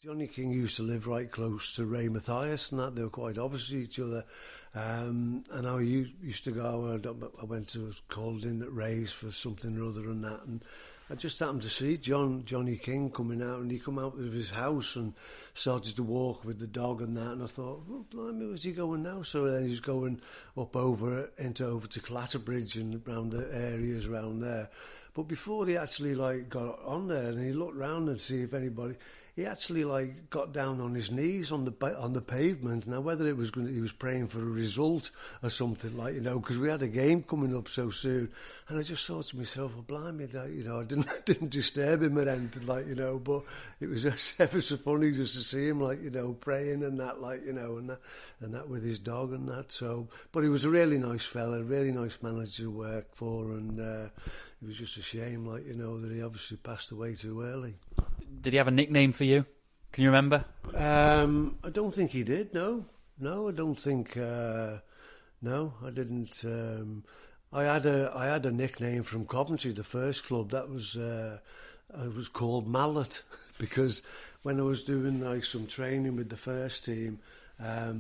Johnny King used to live right close to Ray Mathias, and that they were quite opposite each other. And I used to go. I was called in at Ray's for something or other and that, and I just happened to see Johnny King coming out, and he come out of his house and started to walk with the dog and that, and I thought, well, blimey, where's he going now? So then he was going over to Clatterbridge and around the areas around there. But before he actually got on there, and he looked round and see if anybody. He actually got down on his knees on the pavement. Now whether it was he was praying for a result or something because we had a game coming up so soon, and I just thought to myself, well, blimey, I didn't disturb him or anything but it was just ever so funny just to see him praying and that and that with his dog and that. So, but he was a really nice fella, really nice manager to work for, and it was just a shame that he obviously passed away too early. Did he have a nickname for you? Can you remember? I don't think he did. No, I don't think. No, I didn't. I had a nickname from Coventry, the first club. That was I was called Mallet because when I was doing some training with the first team, I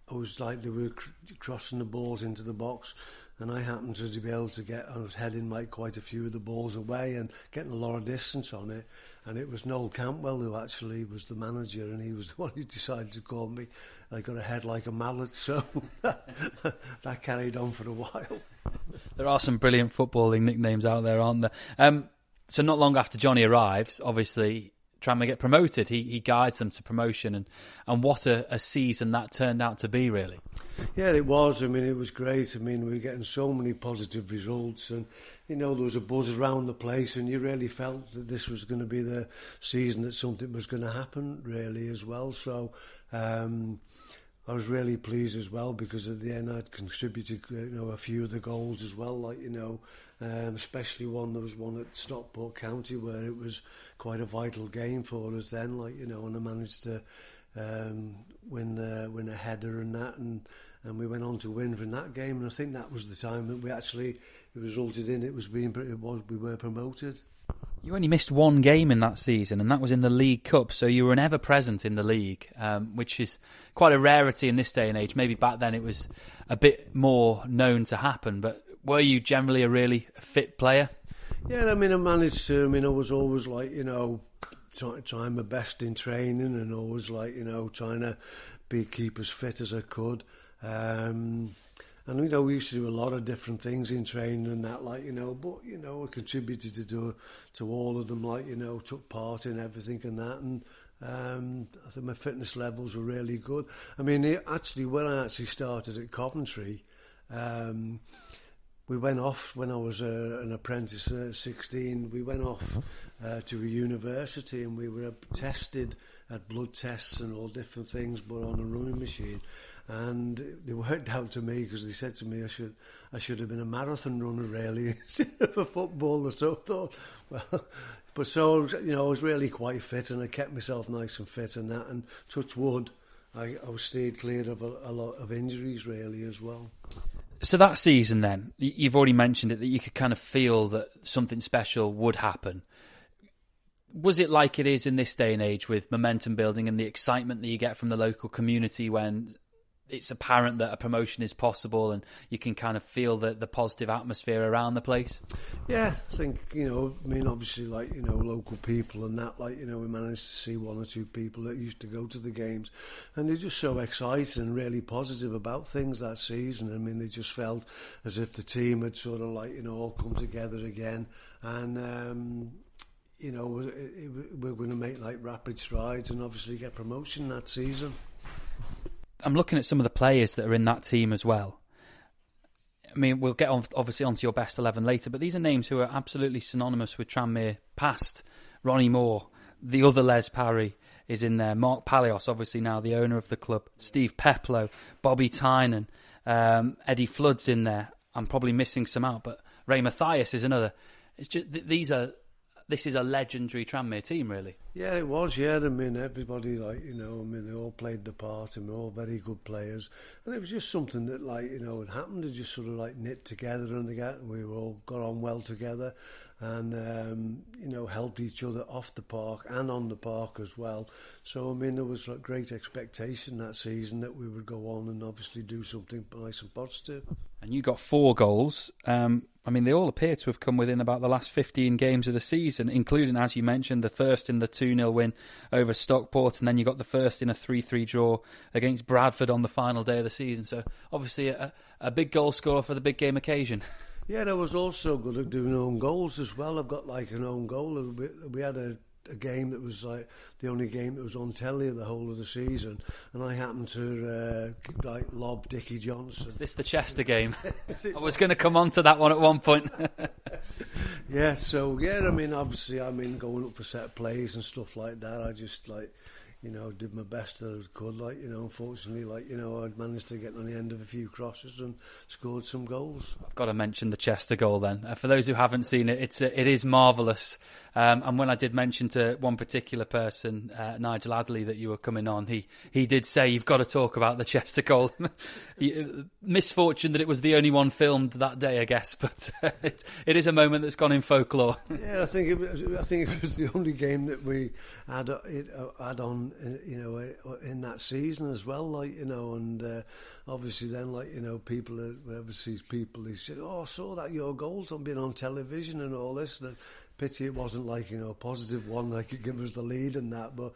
was they were crossing the balls into the box. And I happened to be able to I was heading quite a few of the balls away and getting a lot of distance on it. And it was Noel Campbell who actually was the manager, and he was the one who decided to call me. I got a head like a mallet, so that carried on for a while. There are some brilliant footballing nicknames out there, aren't there? So not long after Johnny arrives, obviously Tranmere get promoted. He guides them to promotion, and what a season that turned out to be, really. Yeah, it was. I mean, it was great. I mean, we were getting so many positive results, and there was a buzz around the place, and you really felt that this was going to be the season that something was going to happen, really, as well. So I was really pleased as well because at the end I'd contributed, a few of the goals as well, especially there was one at Stockport County where it was quite a vital game for us then, and I managed to win a header and that, and we went on to win from that game, and I think that was the time that we actually it resulted in we were promoted. You only missed one game in that season, and that was in the League Cup, so you were an ever present in the league, which is quite a rarity in this day and age. Maybe back then it was a bit more known to happen, but were you generally a really fit player? Yeah, I mean, I managed to. I mean, I was always trying my best in training, and always trying to keep as fit as I could. And we used to do a lot of different things in training and that, but I contributed to all of them, took part in everything and that, and I think my fitness levels were really good. I mean, when I started at Coventry, we went off when I was an apprentice at 16. We went off to a university, and we were tested at blood tests and all different things, but on a running machine. And they worked out to me because they said to me I should have been a marathon runner really instead of a footballer. So I thought, well, but so I was really quite fit, and I kept myself nice and fit and that. And touch wood, I was stayed clear of a lot of injuries really as well. So that season then, you've already mentioned it, that you could kind of feel that something special would happen. Was it like it is in this day and age with momentum building and the excitement that you get from the local community when it's apparent that a promotion is possible and you can kind of feel the positive atmosphere around the place? Yeah, I think, obviously local people and that, we managed to see one or two people that used to go to the games, and they're just so excited and really positive about things that season. I mean, they just felt as if the team had sort of all come together again, and we're going to make rapid strides and obviously get promotion that season. I'm looking at some of the players that are in that team as well. I mean, we'll get obviously onto your best 11 later, but these are names who are absolutely synonymous with Tranmere past. Ronnie Moore, the other Les Parry is in there. Mark Palios, obviously now the owner of the club. Steve Peplow, Bobby Tynan, Eddie Flood's in there. I'm probably missing some out, but Ray Mathias is another. It's just this is a legendary Tranmere team, really. Yeah, it was. Yeah, I mean, everybody, like, you know, I mean, they all played the part, and we're all very good players, and it was just something that, like, you know, it happened to just sort of like knit together, and again, we all got on well together, and you know, helped each other off the park and on the park as well. So I mean, there was like great expectation that season that we would go on and obviously do something nice and positive. And you got 4 goals. I mean, they all appear to have come within about the last 15 games of the season, including, as you mentioned, the first in the 2-0 win over Stockport, and then you got the first in a 3-3 draw against Bradford on the final day of the season. So, obviously, a big goal scorer for the big game occasion. Yeah, I was also good at doing own goals as well. I've got like an own goal. We had a game that was like the only game that was on telly the whole of the season, and I happened to like lob Dickie Johnson. Is this the Chester game? I was going to come on to that one at one point. Yeah, so yeah, I mean, obviously, I mean, going up for set plays and stuff like that, I just like, you know, did my best that I could. Like, you know, unfortunately, like, you know, I'd managed to get on the end of a few crosses and scored some goals. I've got to mention the Chester goal then. For those who haven't seen it, it is marvellous. And when I did mention to one particular person, Nigel Adderley, that you were coming on, he did say, you've got to talk about the Chester goal. Misfortune that it was the only one filmed that day, I guess, but it is a moment that's gone in folklore. Yeah, I think it was the only game that we had on, you know, in that season as well, like, you know, and obviously then, like, you know, people he said, oh, I saw that your goals on being on television and all this, and pity it wasn't like, you know, a positive one, like it gave us the lead and that, but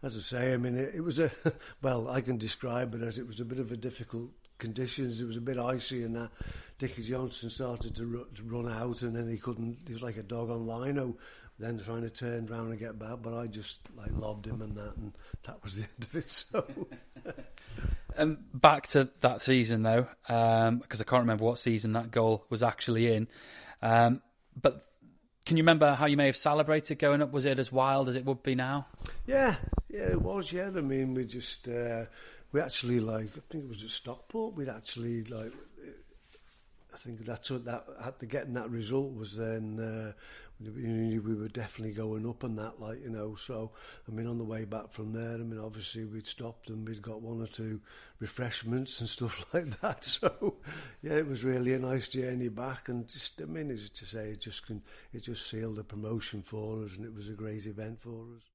as I say, I mean, it was well, I can describe it as it was a bit of a difficult conditions. It was a bit icy, and that Dickie Johnson started to run out, and then he was like a dog on lino, then trying to turn round and get back, but I just like lobbed him and that was the end of it. So back to that season though, because I can't remember what season that goal was actually in, but can you remember how you may have celebrated going up? Was it as wild as it would be now? Yeah, it was. Yeah, I mean, we just we actually, like, I think it was at Stockport. We'd actually, like, I think that's what that after getting that result was then we were definitely going up and that, like, you know. So I mean, on the way back from there, I mean, obviously we'd stopped and we'd got 1 or 2 refreshments and stuff like that. So yeah, it was really a nice journey back, and just, I mean, as to say, it just sealed the promotion for us, and it was a great event for us.